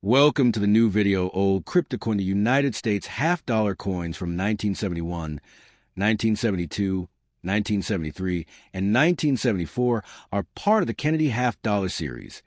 Welcome to the new video. Old cryptocoin. The United States half-dollar coins from 1971, 1972, 1973, and 1974 are part of the Kennedy half-dollar series,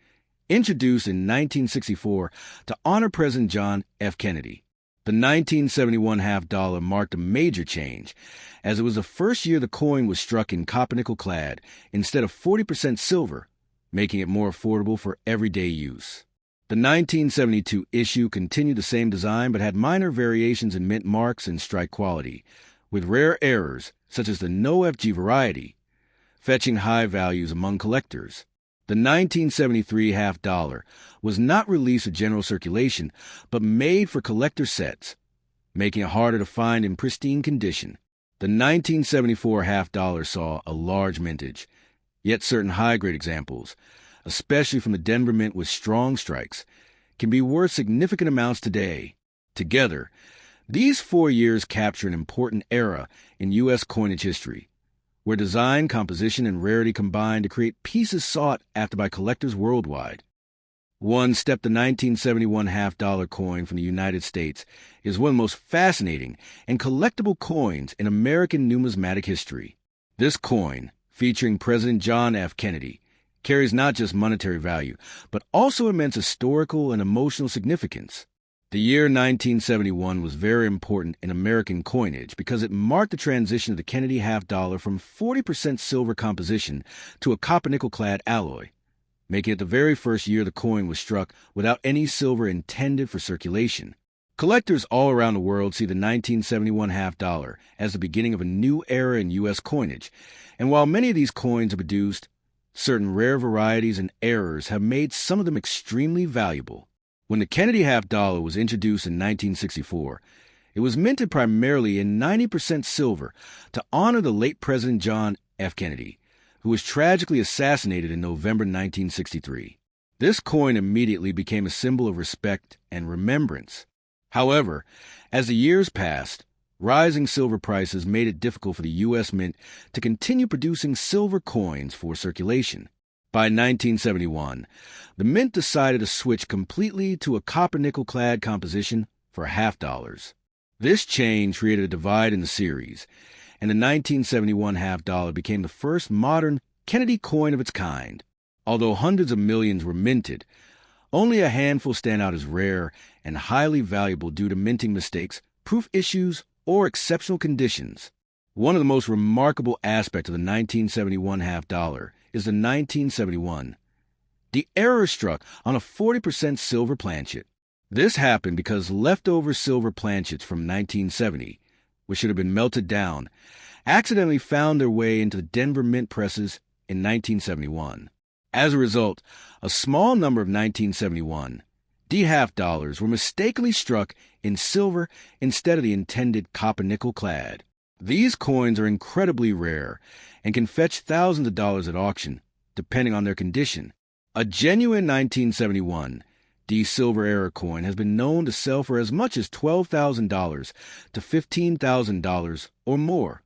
introduced in 1964 to honor President John F. Kennedy. The 1971 half-dollar marked a major change, as it was the first year the coin was struck in copper-nickel clad instead of 40% silver, making it more affordable for everyday use. The 1972 issue continued the same design but had minor variations in mint marks and strike quality, with rare errors, such as the no FG variety, fetching high values among collectors. The 1973 half-dollar was not released for general circulation, but made for collector sets, making it harder to find in pristine condition. The 1974 half-dollar saw a large mintage, yet certain high-grade examples, especially from the Denver Mint with strong strikes, can be worth significant amounts today. Together, these 4 years capture an important era in U.S. coinage history, where design, composition, and rarity combine to create pieces sought after by collectors worldwide. One step, the 1971 half-dollar coin from the United States is one of the most fascinating and collectible coins in American numismatic history. This coin, featuring President John F. Kennedy, carries not just monetary value, but also immense historical and emotional significance. The year 1971 was very important in American coinage because it marked the transition of the Kennedy half-dollar from 40% silver composition to a copper-nickel-clad alloy, making it the very first year the coin was struck without any silver intended for circulation. Collectors all around the world see the 1971 half-dollar as the beginning of a new era in U.S. coinage, and while many of these coins are produced, certain rare varieties and errors have made some of them extremely valuable. When the Kennedy half-dollar was introduced in 1964, it was minted primarily in 90% silver to honor the late President John F. Kennedy, who was tragically assassinated in November 1963. This coin immediately became a symbol of respect and remembrance. However, as the years passed, rising silver prices made it difficult for the U.S. Mint to continue producing silver coins for circulation. By 1971, the Mint decided to switch completely to a copper-nickel-clad composition for half-dollars. This change created a divide in the series, and the 1971 half-dollar became the first modern Kennedy coin of its kind. Although hundreds of millions were minted, only a handful stand out as rare and highly valuable due to minting mistakes, proof issues, or exceptional conditions. One of the most remarkable aspects of the 1971 half-dollar is the 1971. The error struck on a 40% silver planchet. This happened because leftover silver planchets from 1970, which should have been melted down, accidentally found their way into the Denver Mint presses in 1971. As a result, a small number of 1971 D half-dollars were mistakenly struck in silver instead of the intended copper-nickel clad. These coins are incredibly rare and can fetch thousands of dollars at auction, depending on their condition. A genuine 1971 D silver error coin has been known to sell for as much as $12,000 to $15,000 or more,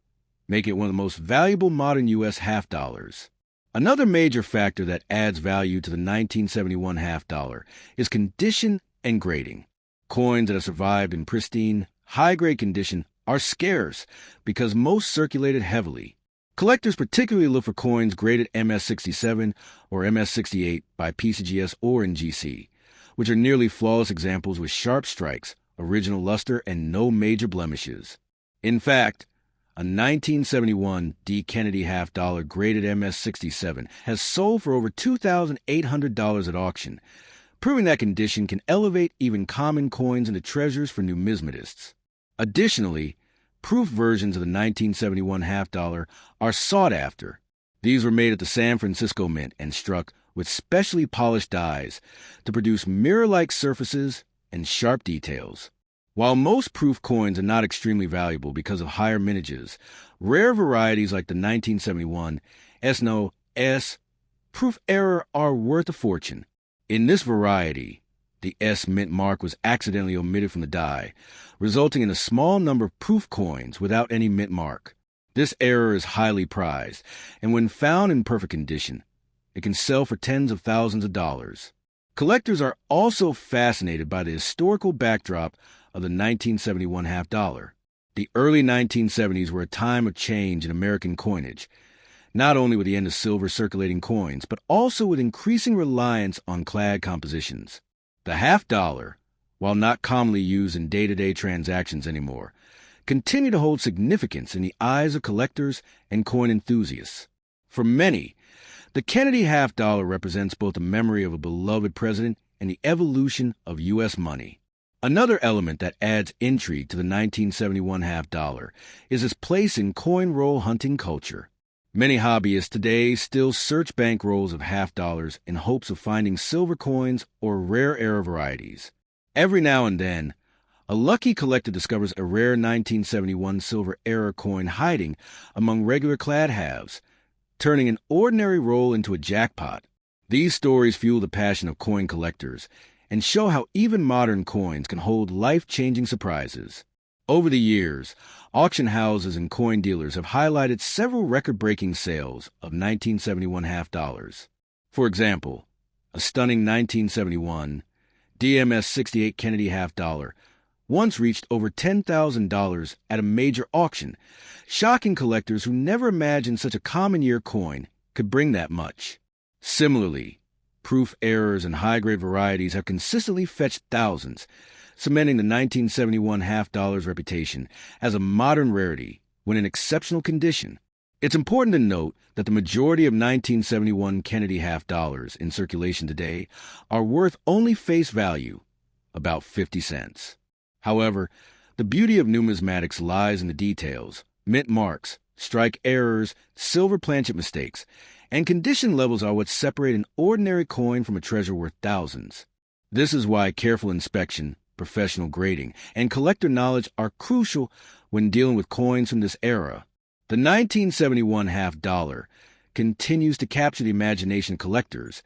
making it one of the most valuable modern U.S. half-dollars. Another major factor that adds value to the 1971 half-dollar is condition and grading. Coins that have survived in pristine, high-grade condition are scarce because most circulated heavily. Collectors particularly look for coins graded MS-67 or MS-68 by PCGS or in GC, which are nearly flawless examples with sharp strikes, original luster, and no major blemishes. In fact, a 1971 D. Kennedy half-dollar graded MS-67 has sold for over $2,800 at auction, proving that condition can elevate even common coins into treasures for numismatists. Additionally, proof versions of the 1971 half-dollar are sought after. These were made at the San Francisco Mint and struck with specially polished dies to produce mirror-like surfaces and sharp details. While most proof coins are not extremely valuable because of higher mintages, rare varieties like the 1971 SNO S proof error are worth a fortune. In this variety, the S mint mark was accidentally omitted from the die, resulting in a small number of proof coins without any mint mark. This error is highly prized, and when found in perfect condition, it can sell for tens of thousands of dollars. Collectors are also fascinated by the historical backdrop of the 1971 half dollar. The early 1970s were a time of change in American coinage, not only with the end of silver circulating coins, but also with increasing reliance on clad compositions. The half dollar, while not commonly used in day-to-day transactions anymore, continue to hold significance in the eyes of collectors and coin enthusiasts. For many, the Kennedy half dollar represents both the memory of a beloved president and the evolution of U.S. money. Another element that adds intrigue to the 1971 half dollar is its place in coin roll hunting culture. Many hobbyists today still search bank rolls of half dollars in hopes of finding silver coins or rare era varieties. Every now and then, a lucky collector discovers a rare 1971 silver era coin hiding among regular clad halves, turning an ordinary roll into a jackpot. These stories fuel the passion of coin collectors and show how even modern coins can hold life-changing surprises. Over the years, auction houses and coin dealers have highlighted several record-breaking sales of 1971 half dollars. For example, a stunning 1971 DMS 68 Kennedy half dollar once reached over $10,000 at a major auction, shocking collectors who never imagined such a common year coin could bring that much. Similarly, proof errors and high-grade varieties have consistently fetched thousands, cementing the 1971 half dollar's reputation as a modern rarity when in exceptional condition. It's important to note that the majority of 1971 Kennedy half dollars in circulation today are worth only face value, about 50 cents. However, the beauty of numismatics lies in the details. Mint marks, strike errors, silver planchet mistakes, and condition levels are what separate an ordinary coin from a treasure worth thousands. This is why careful inspection, professional grading, and collector knowledge are crucial when dealing with coins from this era. The 1971 half dollar continues to capture the imagination of collectors,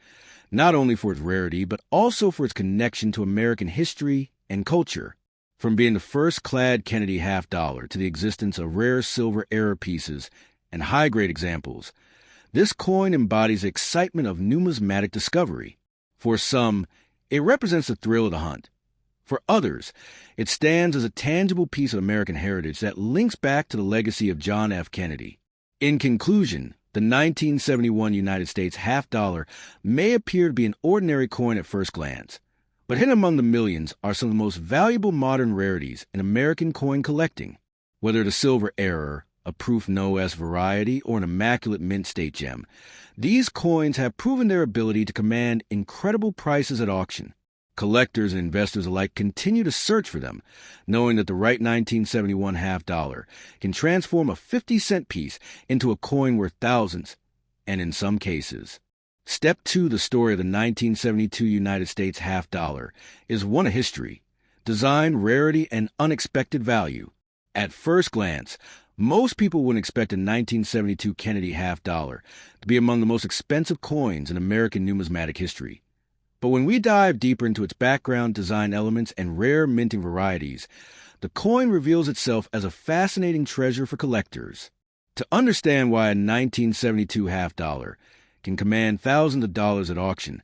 not only for its rarity, but also for its connection to American history and culture. From being the first clad Kennedy half dollar to the existence of rare silver era pieces and high-grade examples, this coin embodies the excitement of numismatic discovery. For some, it represents the thrill of the hunt. For others, it stands as a tangible piece of American heritage that links back to the legacy of John F. Kennedy. In conclusion, the 1971 United States half dollar may appear to be an ordinary coin at first glance, but hidden among the millions are some of the most valuable modern rarities in American coin collecting. Whether the silver error, a proof no-S variety, or an immaculate mint state gem, these coins have proven their ability to command incredible prices at auction. Collectors and investors alike continue to search for them, knowing that the right 1971 half dollar can transform a 50-cent piece into a coin worth thousands, and in some cases. Step 2, the story of the 1972 United States half dollar, is one of history, design, rarity, and unexpected value. At first glance, most people wouldn't expect a 1972 Kennedy half dollar to be among the most expensive coins in American numismatic history. But when we dive deeper into its background, design elements, and rare minting varieties, the coin reveals itself as a fascinating treasure for collectors. To understand why a 1972 half dollar can command thousands of dollars at auction,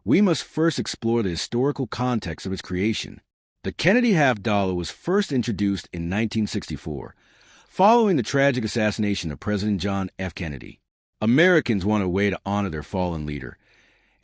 we must first explore the historical context of its creation. The Kennedy half dollar was first introduced in 1964, following the tragic assassination of President John F. Kennedy. Americans wanted a way to honor their fallen leader,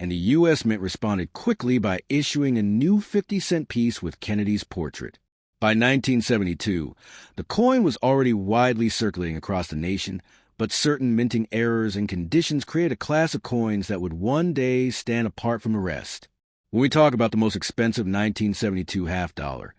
and the U.S. Mint responded quickly by issuing a new 50-cent piece with Kennedy's portrait. By 1972, the coin was already widely circulating across the nation, but certain minting errors and conditions created a class of coins that would one day stand apart from the rest. When we talk about the most expensive 1972 half dollar,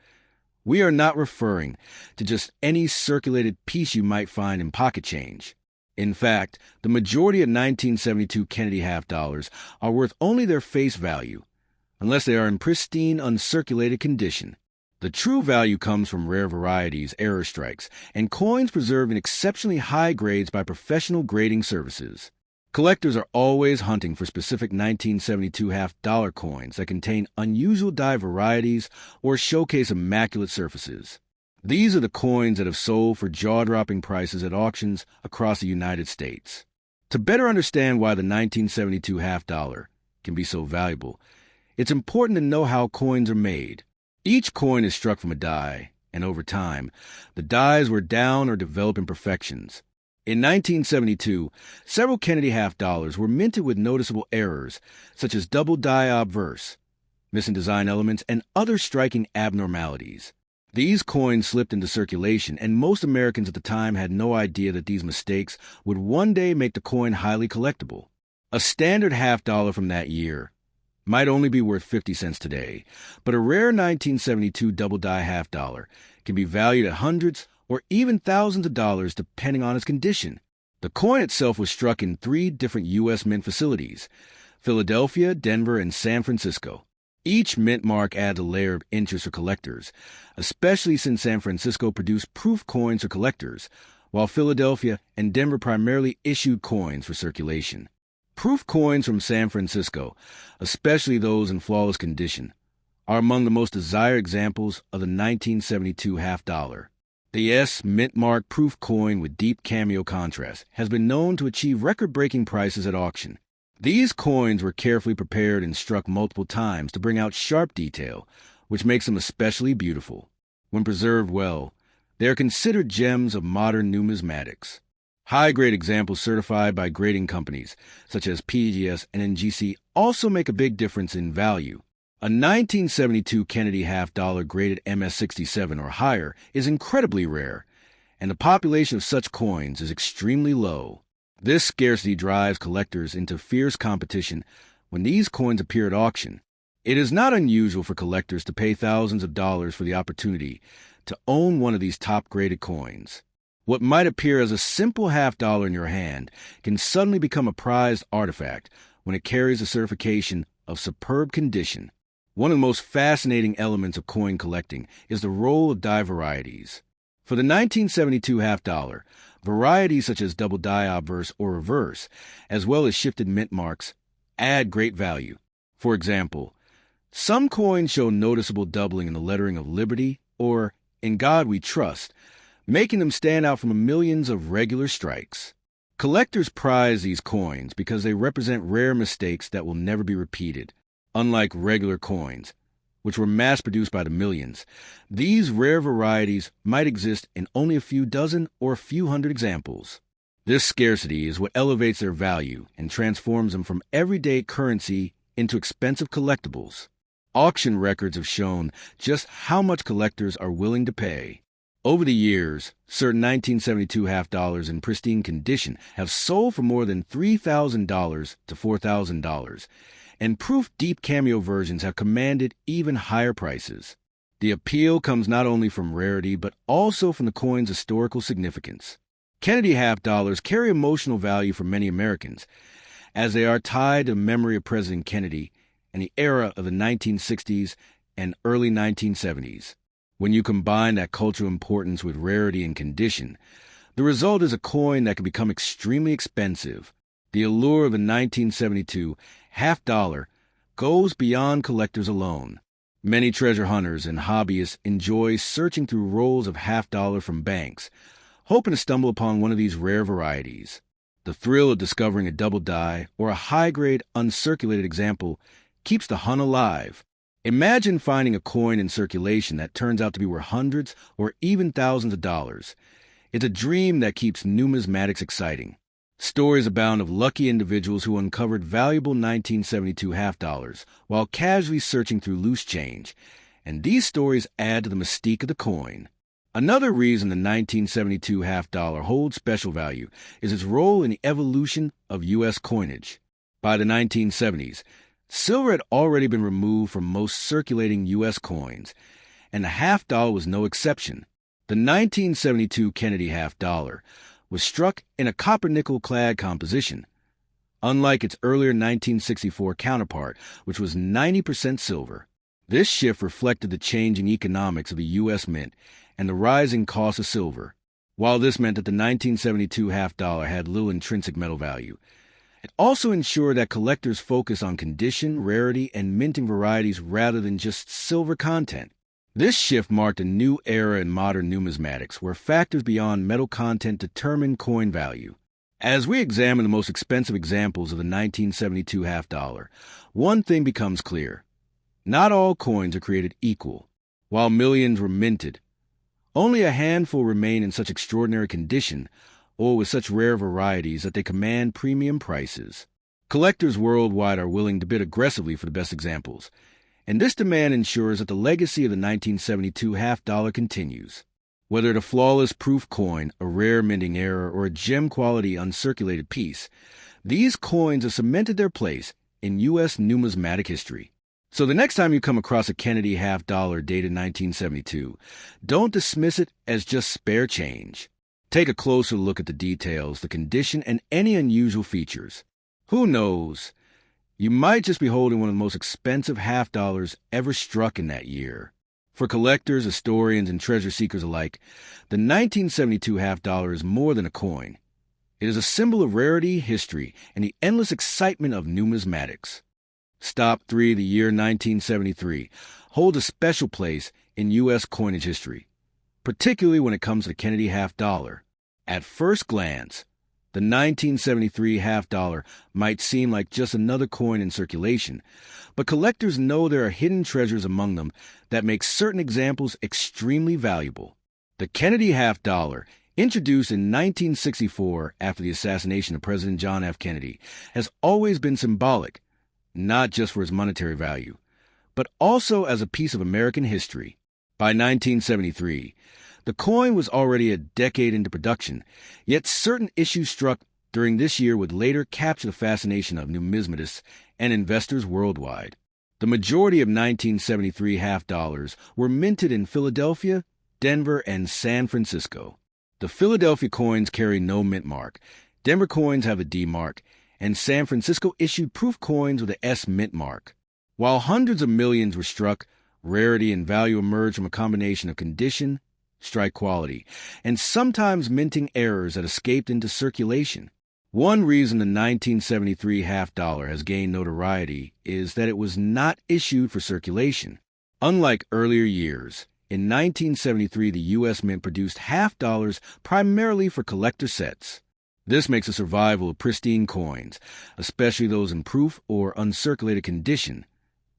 we are not referring to just any circulated piece you might find in pocket change. In fact, the majority of 1972 Kennedy half dollars are worth only their face value, unless they are in pristine, uncirculated condition. The true value comes from rare varieties, error strikes, and coins preserved in exceptionally high grades by professional grading services. Collectors are always hunting for specific 1972 half dollar coins that contain unusual die varieties or showcase immaculate surfaces. These are the coins that have sold for jaw-dropping prices at auctions across the United States. To better understand why the 1972 half dollar can be so valuable, It's important to know how coins are made. Each coin is struck from a die, and over time, the dies wear down or develop imperfections. In 1972, several Kennedy half-dollars were minted with noticeable errors, such as double die obverse, missing design elements, and other striking abnormalities. These coins slipped into circulation, and most Americans at the time had no idea that these mistakes would one day make the coin highly collectible. A standard half-dollar from that year might only be worth 50 cents today, but a rare 1972 double-die half-dollar can be valued at hundreds or even thousands of dollars depending on its condition. The coin itself was struck in 3 different U.S. mint facilities: Philadelphia, Denver, and San Francisco. Each mint mark adds a layer of interest for collectors, especially since San Francisco produced proof coins for collectors, while Philadelphia and Denver primarily issued coins for circulation. Proof coins from San Francisco, especially those in flawless condition, are among the most desired examples of the 1972 half-dollar. The S mint mark proof coin with deep cameo contrast has been known to achieve record-breaking prices at auction. These coins were carefully prepared and struck multiple times to bring out sharp detail, which makes them especially beautiful. When preserved well, they are considered gems of modern numismatics. High-grade examples certified by grading companies, such as PGS and NGC, also make a big difference in value. A 1972 Kennedy half-dollar graded MS-67 or higher is incredibly rare, and the population of such coins is extremely low. This scarcity drives collectors into fierce competition when these coins appear at auction. It is not unusual for collectors to pay thousands of dollars for the opportunity to own one of these top-graded coins. What might appear as a simple half-dollar in your hand can suddenly become a prized artifact when it carries a certification of superb condition. One of the most fascinating elements of coin collecting is the role of die varieties. For the 1972 half-dollar, varieties such as double die obverse or reverse, as well as shifted mint marks, add great value. For example, some coins show noticeable doubling in the lettering of Liberty or In God We Trust, making them stand out from millions of regular strikes. Collectors prize these coins because they represent rare mistakes that will never be repeated. Unlike regular coins, which were mass-produced by the millions, these rare varieties might exist in only a few dozen or a few hundred examples. This scarcity is what elevates their value and transforms them from everyday currency into expensive collectibles. Auction records have shown just how much collectors are willing to pay. Over the years, certain 1972 half-dollars in pristine condition have sold for more than $3,000 to $4,000, and proof deep cameo versions have commanded even higher prices. The appeal comes not only from rarity, but also from the coin's historical significance. Kennedy half-dollars carry emotional value for many Americans, as they are tied to the memory of President Kennedy and the era of the 1960s and early 1970s. When you combine that cultural importance with rarity and condition, the result is a coin that can become extremely expensive. The allure of the 1972 half-dollar goes beyond collectors alone. Many treasure hunters and hobbyists enjoy searching through rolls of half-dollar from banks, hoping to stumble upon one of these rare varieties. The thrill of discovering a double die or a high-grade uncirculated example keeps the hunt alive. Imagine finding a coin in circulation that turns out to be worth hundreds or even thousands of dollars. It's a dream that keeps numismatics exciting. Stories abound of lucky individuals who uncovered valuable 1972 half-dollars while casually searching through loose change, and these stories add to the mystique of the coin. Another reason the 1972 half-dollar holds special value is its role in the evolution of U.S. coinage. By the 1970s, silver had already been removed from most circulating U.S. coins, and the half-dollar was no exception. The 1972 Kennedy half-dollar was struck in a copper-nickel-clad composition, unlike its earlier 1964 counterpart, which was 90% silver. This shift reflected the changing economics of the U.S. Mint and the rising cost of silver. While this meant that the 1972 half-dollar had little intrinsic metal value, it also ensured that collectors focus on condition, rarity, and minting varieties rather than just silver content. This shift marked a new era in modern numismatics, where factors beyond metal content determine coin value. As we examine the most expensive examples of the 1972 half-dollar, one thing becomes clear. Not all coins are created equal. While millions were minted, only a handful remain in such extraordinary condition or with such rare varieties that they command premium prices. Collectors worldwide are willing to bid aggressively for the best examples, and this demand ensures that the legacy of the 1972 half-dollar continues. Whether the flawless proof coin, a rare minting error, or a gem-quality uncirculated piece, these coins have cemented their place in U.S. numismatic history. So the next time you come across a Kennedy half-dollar dated 1972, don't dismiss it as just spare change. Take a closer look at the details, the condition, and any unusual features. Who knows? You might just be holding one of the most expensive half-dollars ever struck in that year. For collectors, historians, and treasure seekers alike, the 1972 half-dollar is more than a coin. It is a symbol of rarity, history, and the endless excitement of numismatics. Stop 3, the year 1973, holds a special place in U.S. coinage history, particularly when it comes to the Kennedy half-dollar. At first glance, the 1973 half-dollar might seem like just another coin in circulation, but collectors know there are hidden treasures among them that make certain examples extremely valuable. The Kennedy half-dollar, introduced in 1964 after the assassination of President John F. Kennedy, has always been symbolic, not just for its monetary value, but also as a piece of American history. By 1973, the coin was already a decade into production, yet certain issues struck during this year would later capture the fascination of numismatists and investors worldwide. The majority of 1973 half-dollars were minted in Philadelphia, Denver, and San Francisco. The Philadelphia coins carry no mint mark, Denver coins have a D mark, and San Francisco issued proof coins with a S mint mark. While hundreds of millions were struck, rarity and value emerged from a combination of condition, strike quality, and sometimes minting errors that escaped into circulation. One reason the 1973 half-dollar has gained notoriety is that it was not issued for circulation. Unlike earlier years, in 1973 the U.S. Mint produced half-dollars primarily for collector sets. This makes the survival of pristine coins, especially those in proof or uncirculated condition,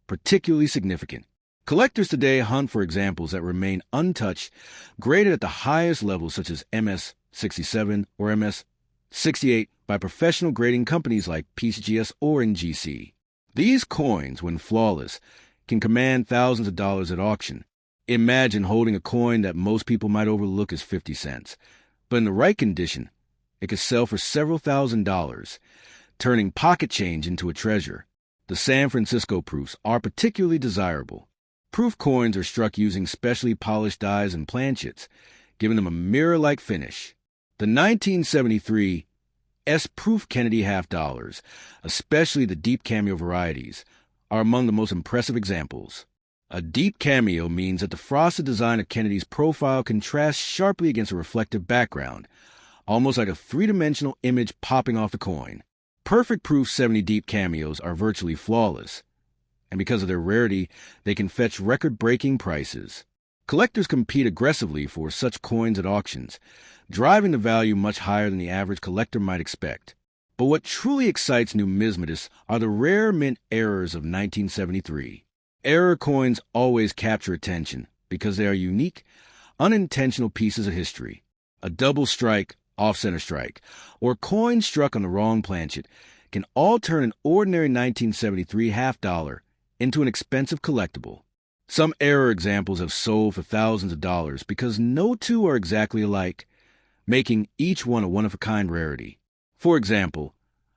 particularly significant. Collectors today hunt for examples that remain untouched, graded at the highest levels such as MS-67 or MS-68 by professional grading companies like PCGS or NGC. These coins, when flawless, can command thousands of dollars at auction. Imagine holding a coin that most people might overlook as 50 cents, but in the right condition, it could sell for several $1,000s, turning pocket change into a treasure. The San Francisco proofs are particularly desirable. Proof coins are struck using specially polished dies and planchets, giving them a mirror-like finish. The 1973 S-proof Kennedy half-dollars, especially the deep cameo varieties, are among the most impressive examples. A deep cameo means that the frosted design of Kennedy's profile contrasts sharply against a reflective background, almost like a three-dimensional image popping off the coin. Perfect proof 70 deep cameos are virtually flawless, and because of their rarity, they can fetch record-breaking prices. Collectors compete aggressively for such coins at auctions, driving the value much higher than the average collector might expect. But what truly excites numismatists are the rare mint errors of 1973. Error coins always capture attention because they are unique, unintentional pieces of history. A double strike, off-center strike, or coin struck on the wrong planchet can all turn an ordinary 1973 half-dollar into an expensive collectible. Some error examples have sold for thousands of dollars because no two are exactly alike, making each one a one-of-a-kind rarity. For example,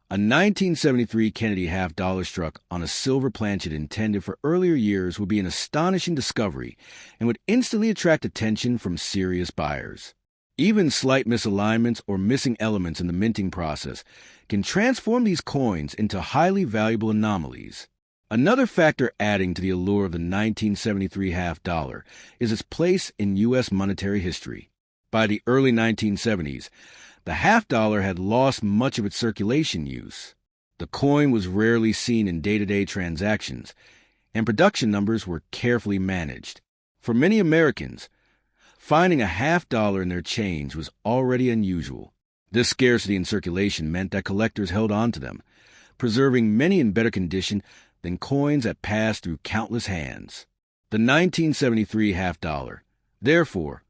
a 1973 Kennedy half-dollar struck on a silver planchet intended for earlier years would be an astonishing discovery and would instantly attract attention from serious buyers. Even slight misalignments or missing elements in the minting process can transform these coins into highly valuable anomalies. Another factor adding to the allure of the 1973 half-dollar is its place in U.S. monetary history. By the early 1970s, the half-dollar had lost much of its circulation use. The coin was rarely seen in day-to-day transactions, and production numbers were carefully managed. For many Americans, finding a half-dollar in their change was already unusual. This scarcity in circulation meant that collectors held on to them, preserving many in better condition than coins that pass through countless hands. The 1973 half dollar, therefore,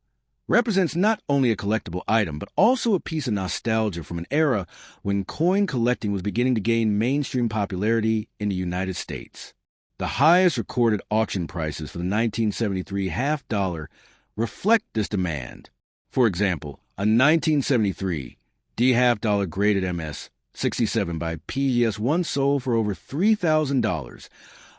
represents not only a collectible item, but also a piece of nostalgia from an era when coin collecting was beginning to gain mainstream popularity in the United States. The highest recorded auction prices for the 1973 half dollar reflect this demand. For example, a 1973 D half dollar graded MS 67 by PGS once sold for over $3,000,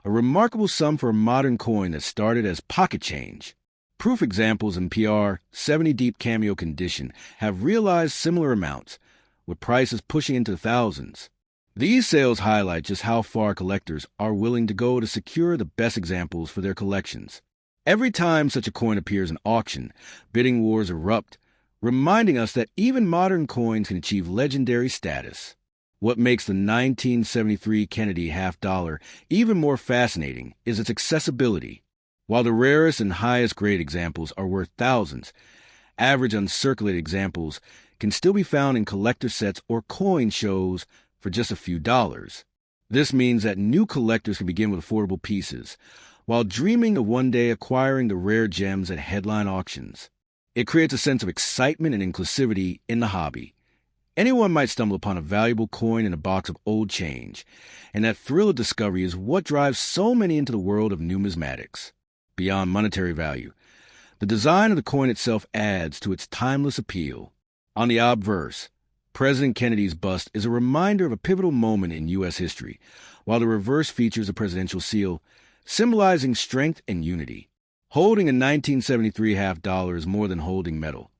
a remarkable sum for a modern coin that started as pocket change. Proof examples in PR 70 deep cameo condition have realized similar amounts, with prices pushing into thousands. These sales highlight just how far collectors are willing to go to secure the best examples for their collections. Every time such a coin appears in auction, bidding wars erupt, reminding us that even modern coins can achieve legendary status. What makes the 1973 Kennedy half dollar even more fascinating is its accessibility. While the rarest and highest grade examples are worth thousands, average uncirculated examples can still be found in collector sets or coin shows for just a few dollars. This means that new collectors can begin with affordable pieces, while dreaming of one day acquiring the rare gems at headline auctions. It creates a sense of excitement and inclusivity in the hobby. Anyone might stumble upon a valuable coin in a box of old change, and that thrill of discovery is what drives so many into the world of numismatics. Beyond monetary value, the design of the coin itself adds to its timeless appeal. On the obverse, President Kennedy's bust is a reminder of a pivotal moment in U.S. history, while the reverse features a presidential seal, symbolizing strength and unity. Holding a 1973 half dollar is more than holding metal.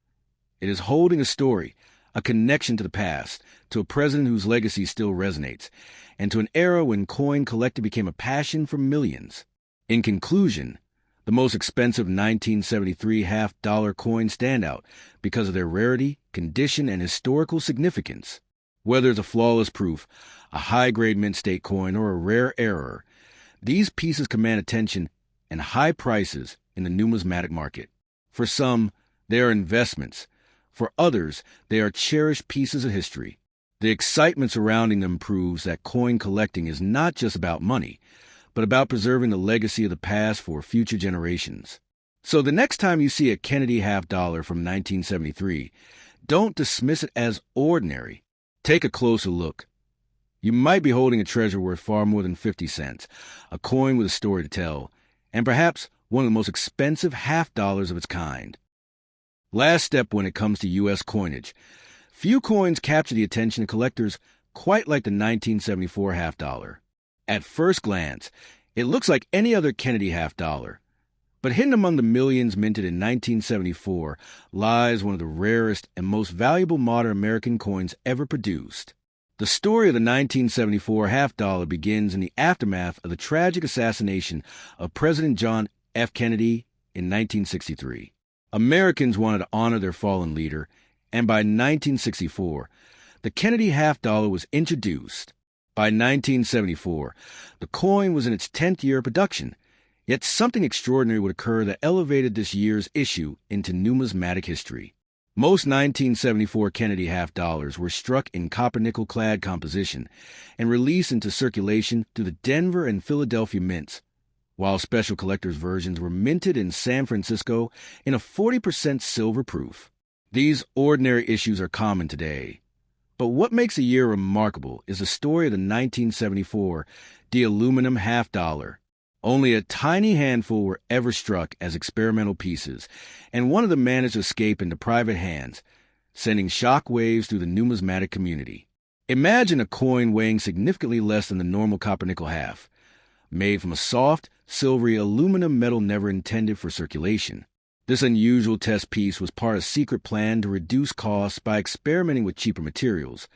It is holding a story, a connection to the past, to a president whose legacy still resonates, and to an era when coin collecting became a passion for millions. In conclusion, the most expensive 1973 half dollar coins stand out because of their rarity, condition, and historical significance. Whether it's a flawless proof, a high-grade mint state coin, or a rare error, these pieces command attention and high prices in the numismatic market. For some, they are investments. For others, they are cherished pieces of history. The excitement surrounding them proves that coin collecting is not just about money, but about preserving the legacy of the past for future generations. So the next time you see a Kennedy half dollar from 1973, don't dismiss it as ordinary. Take a closer look. You might be holding a treasure worth far more than 50 cents, a coin with a story to tell, and perhaps one of the most expensive half dollars of its kind. Last step when it comes to U.S. coinage. Few coins capture the attention of collectors quite like the 1974 half dollar. At first glance, it looks like any other Kennedy half dollar. But hidden among the millions minted in 1974 lies one of the rarest and most valuable modern American coins ever produced. The story of the 1974 half dollar begins in the aftermath of the tragic assassination of President John F. Kennedy in 1963. Americans wanted to honor their fallen leader, and by 1964, the Kennedy half dollar was introduced. By 1974, the coin was in its 10th year of production, yet something extraordinary would occur that elevated this year's issue into numismatic history. Most 1974 Kennedy half dollars were struck in copper-nickel-clad composition and released into circulation through the Denver and Philadelphia mints, while special collector's versions were minted in San Francisco in a 40% silver proof. These ordinary issues are common today. But what makes a year remarkable is the story of the 1974 aluminum half dollar. Only a tiny handful were ever struck as experimental pieces, and one of them managed to escape into private hands, sending shock waves through the numismatic community. Imagine a coin weighing significantly less than the normal copper-nickel half, made from a soft, silvery aluminum metal never intended for circulation. This unusual test piece was part of a secret plan to reduce costs by experimenting with cheaper materials,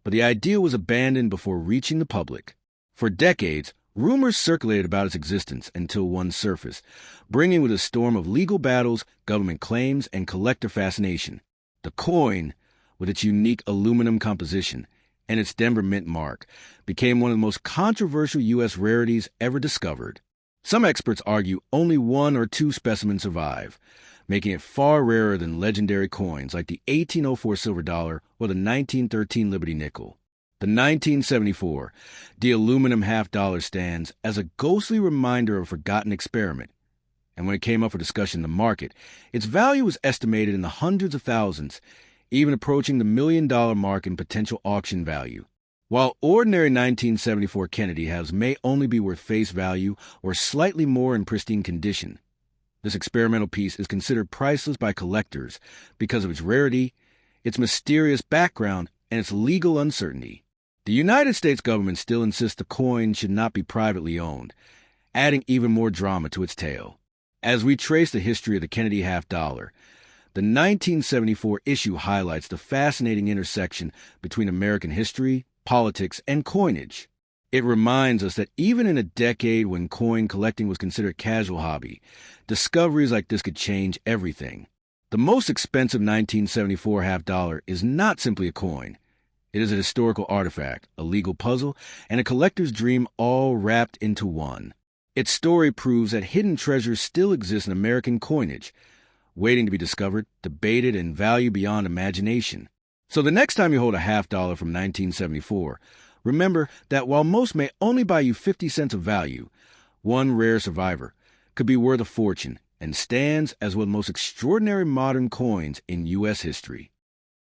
but the idea was abandoned before reaching the public. For decades, rumors circulated about its existence until one surfaced, bringing with a storm of legal battles, government claims, and collector fascination. The coin, with its unique aluminum composition and its Denver Mint mark, became one of the most controversial U.S. rarities ever discovered. Some experts argue only one or two specimens survive, making it far rarer than legendary coins like the 1804 silver dollar or the 1913 Liberty nickel. The 1974, the aluminum half-dollar stands as a ghostly reminder of a forgotten experiment. And when it came up for discussion in the market, its value was estimated in the hundreds of thousands, even approaching the $1 million mark in potential auction value. While ordinary 1974 Kennedy halves may only be worth face value or slightly more in pristine condition, this experimental piece is considered priceless by collectors because of its rarity, its mysterious background, and its legal uncertainty. The United States government still insists the coin should not be privately owned, adding even more drama to its tale. As we trace the history of the Kennedy half-dollar, the 1974 issue highlights the fascinating intersection between American history, politics, and coinage. It reminds us that even in a decade when coin collecting was considered a casual hobby, discoveries like this could change everything. The most expensive 1974 half-dollar is not simply a coin. It is a historical artifact, a legal puzzle, and a collector's dream all wrapped into one. Its story proves that hidden treasures still exist in American coinage, waiting to be discovered, debated, and valued beyond imagination. So the next time you hold a half-dollar from 1974, remember that while most may only buy you 50 cents of value, one rare survivor could be worth a fortune and stands as one of the most extraordinary modern coins in U.S. history.